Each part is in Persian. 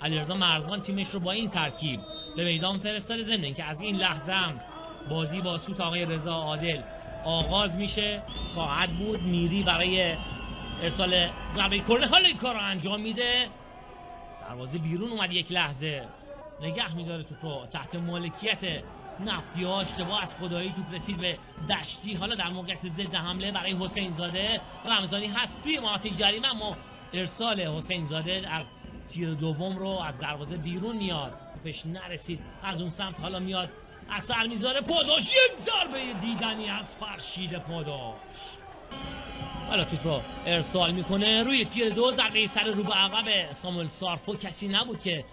علیرضا مرزبان تیمش رو با این ترکیب به میدان فرستاده، ضمن اینکه از این لحظه هم بازی با سوت آقای رضا عادل آغاز میشه خواهد بود. میری برای ارسال ضربه کرنر، حالا این کار رو انجام میده، دروازه بیرون اومد، یک لحظه نگه میداره توپ رو تحت مالکیت نفتی. اشتباه از خدایی، توپ رسید به دشتی، حالا در موقعیت ضد حمله برای حسین زاده. رمضانی هست توی محوطه جریمه، اما ارسال حسین زاده در تیر دوم رو از دروازه بیرون میاد، توپش نرسید از اون سمت، حالا میاد اثر میذاره پاداش، یک ضربه دیدنی از فرشید پاداش، حالا توپ رو ارسال میکنه روی تیر دو، ضربه سر رو به عقب ساموئل سارفو. کسی نبود که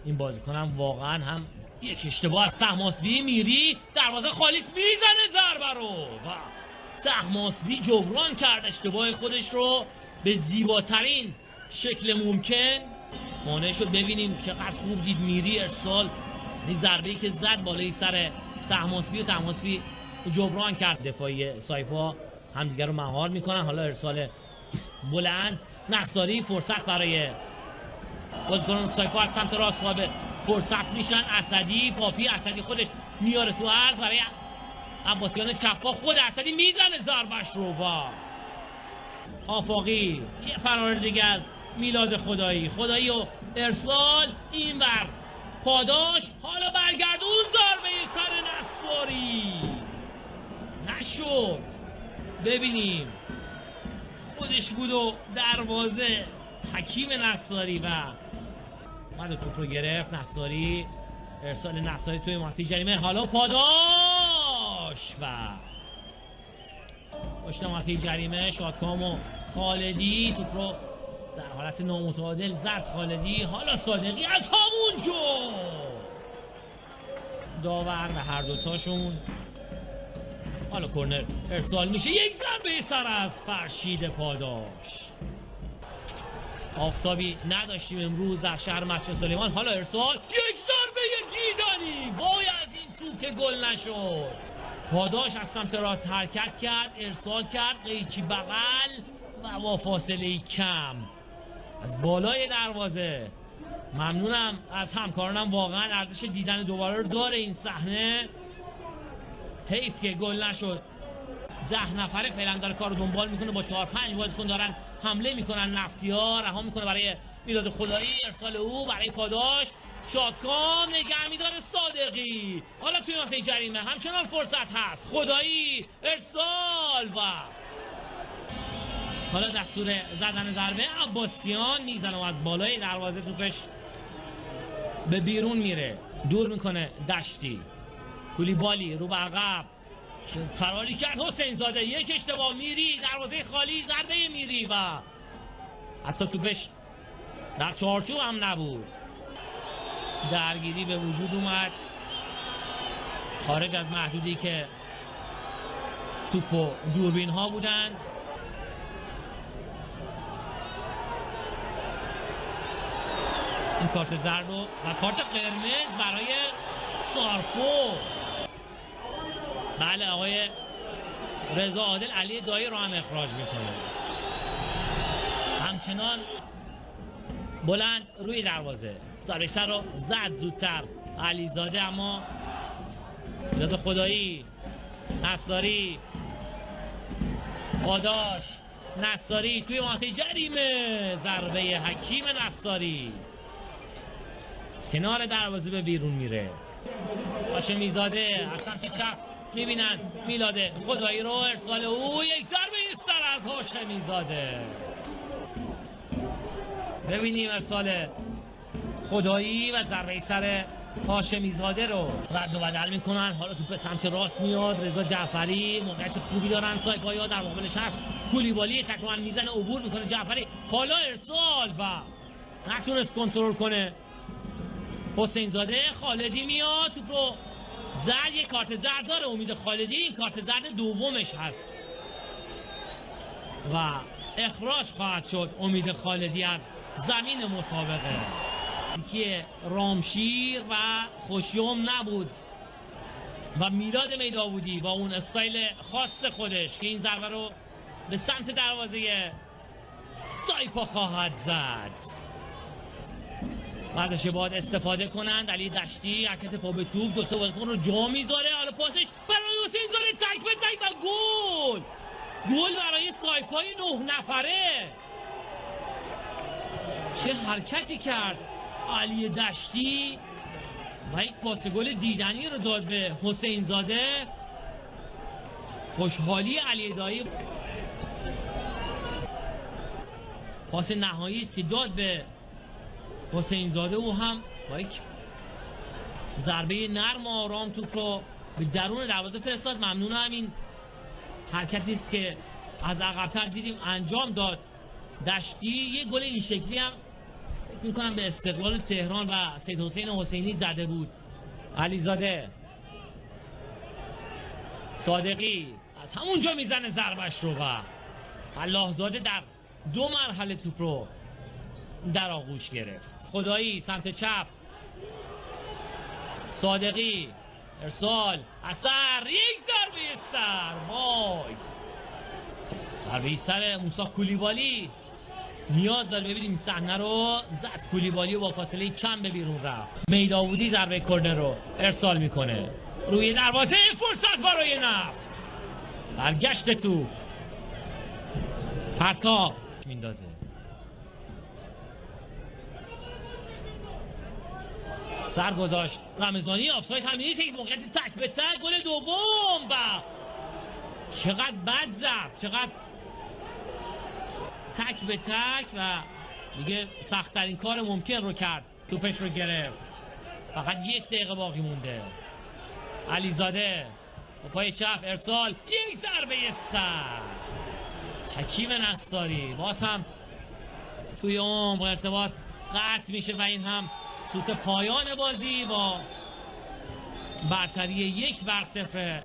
این بازیکنم واقعا هم یک اشتباه از طهماسبی. میری دروازه خالیس، میزنه ضربه رو و طهماسبی جبران کرد اشتباه خودش رو به زیباترین شکل ممکن، مانع شد. ببینیم چقدر خوب دید میری ارسال، این ضربه‌ای که زد بالای سر طهماسبی و طهماسبی جبران کرد. دفاعی سایپا همدیگر رو مهار میکنن. حالا ارسال بلند، نصاری فرصت برای بازیکنان سایپا از سمت راست صاحب فرصت میشن. اسدی، پاپی اسدی خودش میاره تو عرض برای عباسیان چپا، خود اسدی میزنه ضربش رو و آفاقی. یه فرار دیگه از میلاد خدایی و ارسال این بر پاداش، حالا برگردون ضربه سر نصاری نشد. ببینیم خودش بود و دروازه حکیم نصاری و اومد توپ رو گرفت نصاری. ارسال نصاری توی محوطه جریمه، حالا پاداش و پشت محوطه جریمه شادکام و خالدی توپ رو در حالت نامتعادل زد خالدی، حالا صادقی از همونجا داور به هر دوتاشون. حالا کرنر ارسال میشه، یک ضربه سر از فرشید پاداش. آفتابی نداشتیم امروز در شهر مسجد سلیمان. حالا ارسال، یک ضربه دیدنی، وای از این توپ که گل نشد. پاداش از سمت راست حرکت کرد، ارسال کرد قیچی بغل و با فاصله کم از بالای دروازه. ممنونم از همکارانم، واقعا ارزش دیدن دوباره رو داره این صحنه. حیف که گل نشد. 10 نفره فعلا داره کار رو دنبال میکنه، با 4-5 بازیکن دارن حمله میکنن. نفتی‌ها رها میکنه برای میلاد خدایی، ارسال او برای پاداش، شادکام نگه میداره صادقی، حالا توی منطقه جریمه همچنان فرصت هست. خدایی ارسال و حالا دستور زدن ضربه. عباسیان میزنه و از بالای دروازه توپش به بیرون میره، دور میکنه دشتی. کولیبالی رو به عقب فراری کرد حسین زاده، یک اشتباه. میری دروازه خالی، ضربه میری و حتی توپش در چارچوب هم نبود. درگیری به وجود اومد خارج از محدودی که توپ و دوربین ها بودند. این کارت زرد و کارت قرمز برای سارفو. بله آقای رضا عادل علی دایی رو هم اخراج میکنه. همچنان بلند روی دروازه، ضربه سر رو زد زودتر علیزاده، اما میلاد خدایی، نصاری، پاداش، نصاری توی محوطه جریمه، ضربه حکیم نصاری از کنار دروازه به بیرون میره. هاشمی زاده از سمت چپ میبینن میلاد خدایی رو، ارسال او، یک ضربه سر از هاشمی زاده. ببینیم ارسال خدایی و ضربه سر هاشمی زاده رو رد و بدل میکنن. حالا توپ به سمت راست میاد، رضا جعفری موقعیت خوبی دارن، سایپایا در مقابلش هست، کولیبالی تکرار میزنه، عبور میکنه جعفری، حالا ارسال و نتونست کنترل کنه حسین زاده. خالدی میاد توپ رو زد، یک کارت زرد داره امید خالدی، این کارت زرد دومش هست و اخراج خواهد شد امید خالدی از زمین مسابقه. که رامشیر و خوشیوم نبود و میلاد میداودی با اون استایل خاص خودش که این ضربه رو به سمت دروازه سایپا خواهد زد. ازش باید استفاده کنند. علی دشتی حرکت پا به توپ، دو سه بازیکن رو جا میذاره، حالا پاسش برای حسین زاده، تک به تک و گل برای سایپای 9 نفره. چه حرکتی کرد علی دشتی و یک پاس گل دیدنی رو داد به حسین زاده. خوشحالی علی دایی. پاس نهایی است که داد به حسین زاده، او هم با یک ضربه نرم و آرام توپ رو به درون دروازه فرستاد. ممنون همین حرکتی است که از عقب‌تر دیدیم انجام داد دشتی. یه گل این شکلی هم فکر می‌کنم به استقلال تهران و سید حسین حسینی زده بود. علیزاده، صادقی از همونجا میزنه ضربش رو و فلاح زاده در 2 مرحله توپ رو در آغوش گرفت. خدایی سمت چپ، صادقی، ارسال، اثر، یک ضربه سر، وای ضربه سر موسی کولیبالی. نیاز داره ببینیم این صحنه رو. زد کولیبالی و با فاصله کم به بیرون رفت. میداودی ضربه کرنر رو ارسال میکنه روی دروازه، فرصت برای نفت، برگشت توپ، پرتاب میندازه. سر گذاشت رمضانی، آفساید هم نیست، یک موقعیت تک به تک، گل دوم. و چقدر بد زد، چقدر تک به تک و دیگه سخت‌ترین کار ممکن رو کرد، توپش رو گرفت. فقط 1 دقیقه باقی مونده. علیزاده با پای چپ ارسال، یک ضربه سر. حکیم نصاری باز هم توی عمق ارتباط قطع میشه و این هم سوت پایان بازی با برتری 1-0.